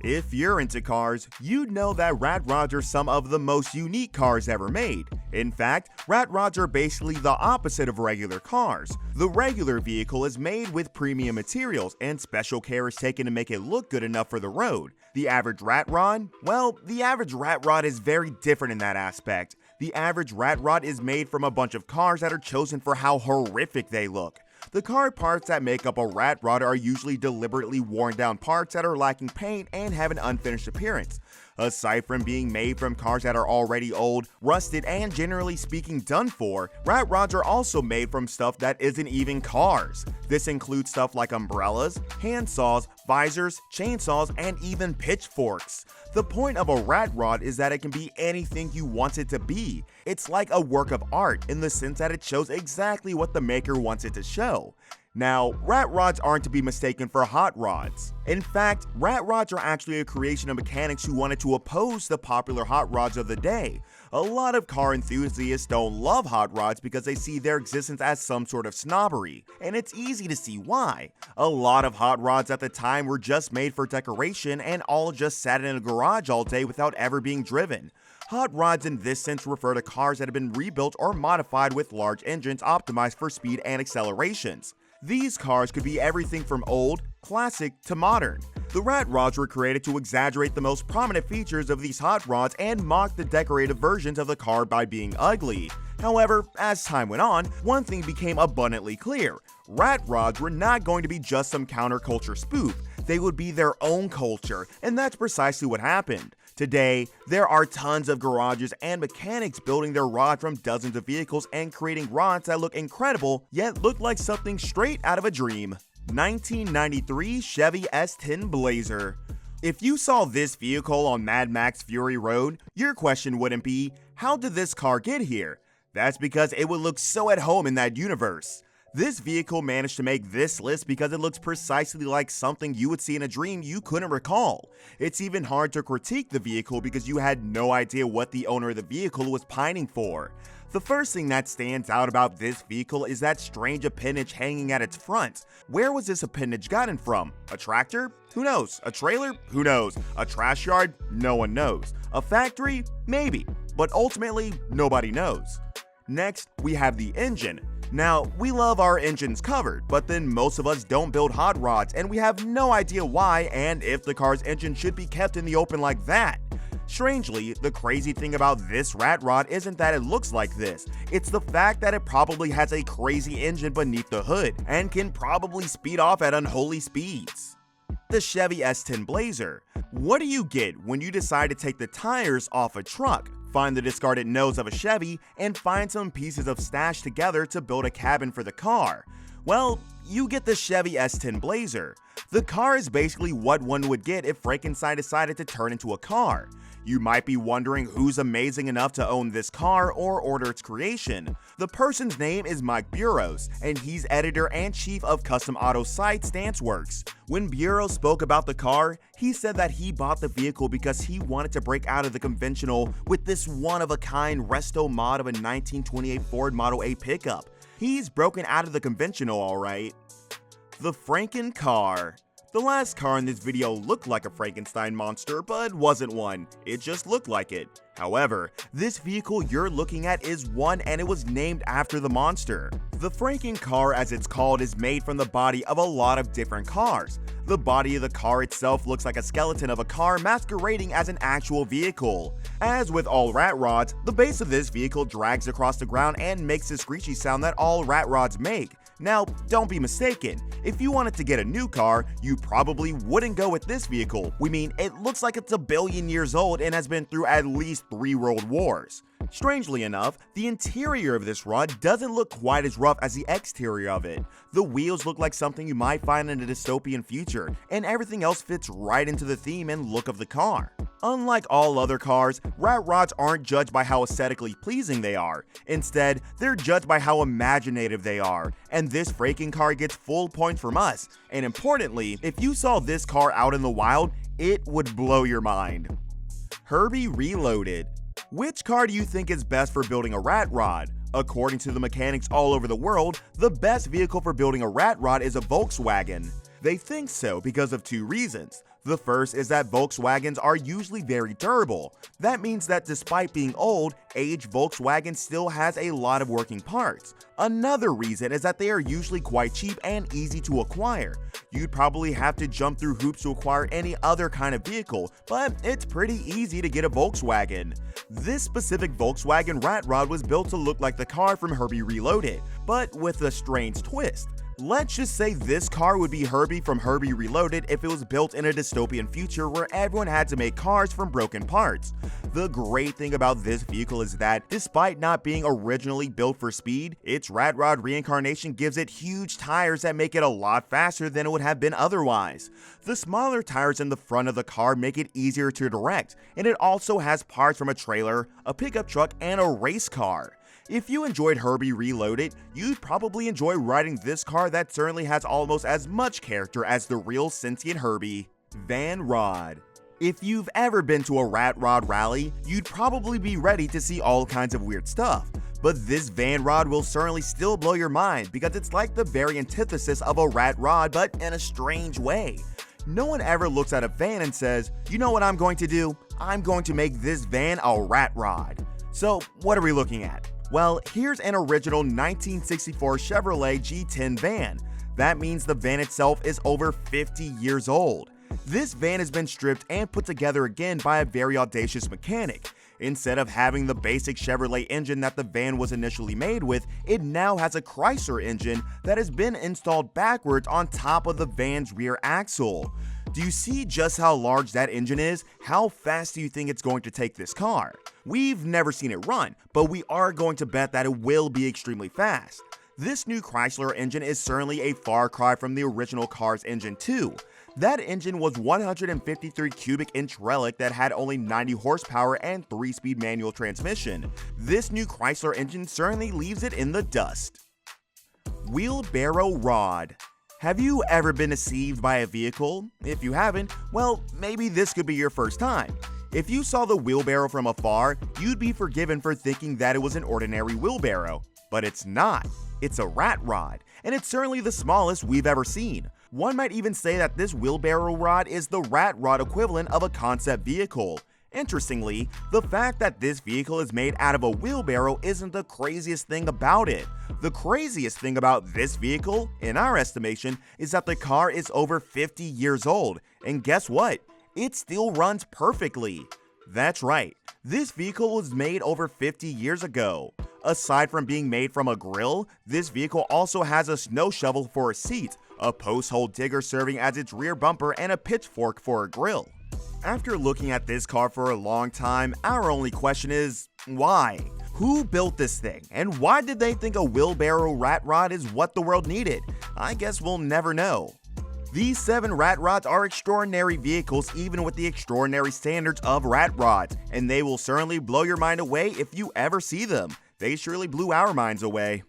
If you're into cars, you'd know that rat rods are some of the most unique cars ever made. In fact, rat rods are basically the opposite of regular cars. The regular vehicle is made with premium materials and special care is taken to make it look good enough for the road. The average rat rod? Well, the average rat rod is very different in that aspect. The average rat rod is made from a bunch of cars that are chosen for how horrific they look. The car parts that make up a rat rod are usually deliberately worn down parts that are lacking paint and have an unfinished appearance. Aside from being made from cars that are already old, rusted, and generally speaking done for, rat rods are also made from stuff that isn't even cars. This includes stuff like umbrellas, handsaws, visors, chainsaws, and even pitchforks. The point of a rat rod is that it can be anything you want it to be. It's like a work of art in the sense that it shows exactly what the maker wants it to show. Now, rat rods aren't to be mistaken for hot rods. In fact, rat rods are actually a creation of mechanics who wanted to oppose the popular hot rods of the day. A lot of car enthusiasts don't love hot rods because they see their existence as some sort of snobbery, and it's easy to see why. A lot of hot rods at the time were just made for decoration and all just sat in a garage all day without ever being driven. Hot rods in this sense refer to cars that have been rebuilt or modified with large engines optimized for speed and accelerations. These cars could be everything from old, classic, to modern. The rat rods were created to exaggerate the most prominent features of these hot rods and mock the decorative versions of the car by being ugly. However, as time went on, one thing became abundantly clear. Rat rods were not going to be just some counterculture spoof. They would be their own culture, and that's precisely what happened. Today, there are tons of garages and mechanics building their rods from dozens of vehicles and creating rods that look incredible, yet look like something straight out of a dream. 1993 Chevy S10 Blazer. If you saw this vehicle on Mad Max Fury Road, your question wouldn't be, how did this car get here? That's because it would look so at home in that universe. This vehicle managed to make this list because it looks precisely like something you would see in a dream you couldn't recall. It's even hard to critique the vehicle because you had no idea what the owner of the vehicle was pining for. The first thing that stands out about this vehicle is that strange appendage hanging at its front. Where was this appendage gotten from? A tractor? Who knows? A trailer? Who knows? A trash yard? No one knows. A factory? Maybe. But ultimately, nobody knows. Next, we have the engine. Now, we love our engines covered, but then most of us don't build hot rods and we have no idea why and if the car's engine should be kept in the open like that. Strangely, the crazy thing about this rat rod isn't that it looks like this, it's the fact that it probably has a crazy engine beneath the hood and can probably speed off at unholy speeds. The Chevy S10 Blazer. What do you get when you decide to take the tires off a truck, find the discarded nose of a Chevy, and find some pieces of stash together to build a cabin for the car? Well, you get the Chevy S10 Blazer. The car is basically what one would get if Frankenstein decided to turn into a car. You might be wondering who's amazing enough to own this car or order its creation. The person's name is Mike Burrows, and he's editor and chief of custom auto site StanceWorks. When Burrows spoke about the car, he said that he bought the vehicle because he wanted to break out of the conventional with this one-of-a-kind resto mod of a 1928 Ford Model A pickup. He's broken out of the conventional, alright. The Franken Car. The last car in this video looked like a Frankenstein monster, but wasn't one. It just looked like it. However, this vehicle you're looking at is one and it was named after the monster. The Franken Car, as it's called, is made from the body of a lot of different cars. The body of the car itself looks like a skeleton of a car masquerading as an actual vehicle. As with all rat rods, the base of this vehicle drags across the ground and makes the screechy sound that all rat rods make. Now, don't be mistaken, if you wanted to get a new car, you probably wouldn't go with this vehicle. We mean, it looks like it's a billion years old and has been through at least 3 world wars. Strangely enough, the interior of this rod doesn't look quite as rough as the exterior of it. The wheels look like something you might find in a dystopian future, and everything else fits right into the theme and look of the car. Unlike all other cars, rat rods aren't judged by how aesthetically pleasing they are. Instead, they're judged by how imaginative they are, and this Franken Car gets full points from us. And importantly, if you saw this car out in the wild, it would blow your mind. Herbie Reloaded. Which car do you think is best for building a rat rod? According to the mechanics all over the world, the best vehicle for building a rat rod is a Volkswagen. They think so because of 2 reasons. The first is that Volkswagens are usually very durable. That means that despite being old, aged Volkswagen still has a lot of working parts. Another reason is that they are usually quite cheap and easy to acquire. You'd probably have to jump through hoops to acquire any other kind of vehicle, but it's pretty easy to get a Volkswagen. This specific Volkswagen Rat Rod was built to look like the car from Herbie Reloaded, but with a strange twist. Let's just say this car would be Herbie from Herbie Reloaded if it was built in a dystopian future where everyone had to make cars from broken parts. The great thing about this vehicle is that, despite not being originally built for speed, its Rat Rod reincarnation gives it huge tires that make it a lot faster than it would have been otherwise. The smaller tires in the front of the car make it easier to direct, and it also has parts from a trailer, a pickup truck, and a race car. If you enjoyed Herbie Reloaded, you'd probably enjoy riding this car that certainly has almost as much character as the real sentient Herbie. Van Rod. If you've ever been to a Rat Rod rally, you'd probably be ready to see all kinds of weird stuff. But this Van Rod will certainly still blow your mind because it's like the very antithesis of a Rat Rod, but in a strange way. No one ever looks at a van and says, "You know what I'm going to do? I'm going to make this van a Rat Rod." So what are we looking at? Well, here's an original 1964 Chevrolet G10 van. That means the van itself is over 50 years old. This van has been stripped and put together again by a very audacious mechanic. Instead of having the basic Chevrolet engine that the van was initially made with, it now has a Chrysler engine that has been installed backwards on top of the van's rear axle. Do you see just how large that engine is? How fast do you think it's going to take this car? We've never seen it run, but we are going to bet that it will be extremely fast. This new Chrysler engine is certainly a far cry from the original car's engine too. That engine was 153 cubic inch relic that had only 90 horsepower and 3-speed manual transmission. This new Chrysler engine certainly leaves it in the dust. Wheelbarrow Rod. Have you ever been deceived by a vehicle? If you haven't, well, maybe this could be your first time. If you saw the wheelbarrow from afar, you'd be forgiven for thinking that it was an ordinary wheelbarrow. But it's not. It's a rat rod, and it's certainly the smallest we've ever seen. One might even say that this wheelbarrow rod is the rat rod equivalent of a concept vehicle. Interestingly, the fact that this vehicle is made out of a wheelbarrow isn't the craziest thing about it. The craziest thing about this vehicle, in our estimation, is that the car is over 50 years old, and guess what? It still runs perfectly. That's right, this vehicle was made over 50 years ago. Aside from being made from a grill, this vehicle also has a snow shovel for a seat, a post hole digger serving as its rear bumper, and a pitchfork for a grill. After looking at this car for a long time, our only question is, why? Who built this thing, and why did they think a wheelbarrow rat rod is what the world needed? I guess we'll never know. These 7 rat rods are extraordinary vehicles even with the extraordinary standards of rat rods, and they will certainly blow your mind away if you ever see them. They surely blew our minds away.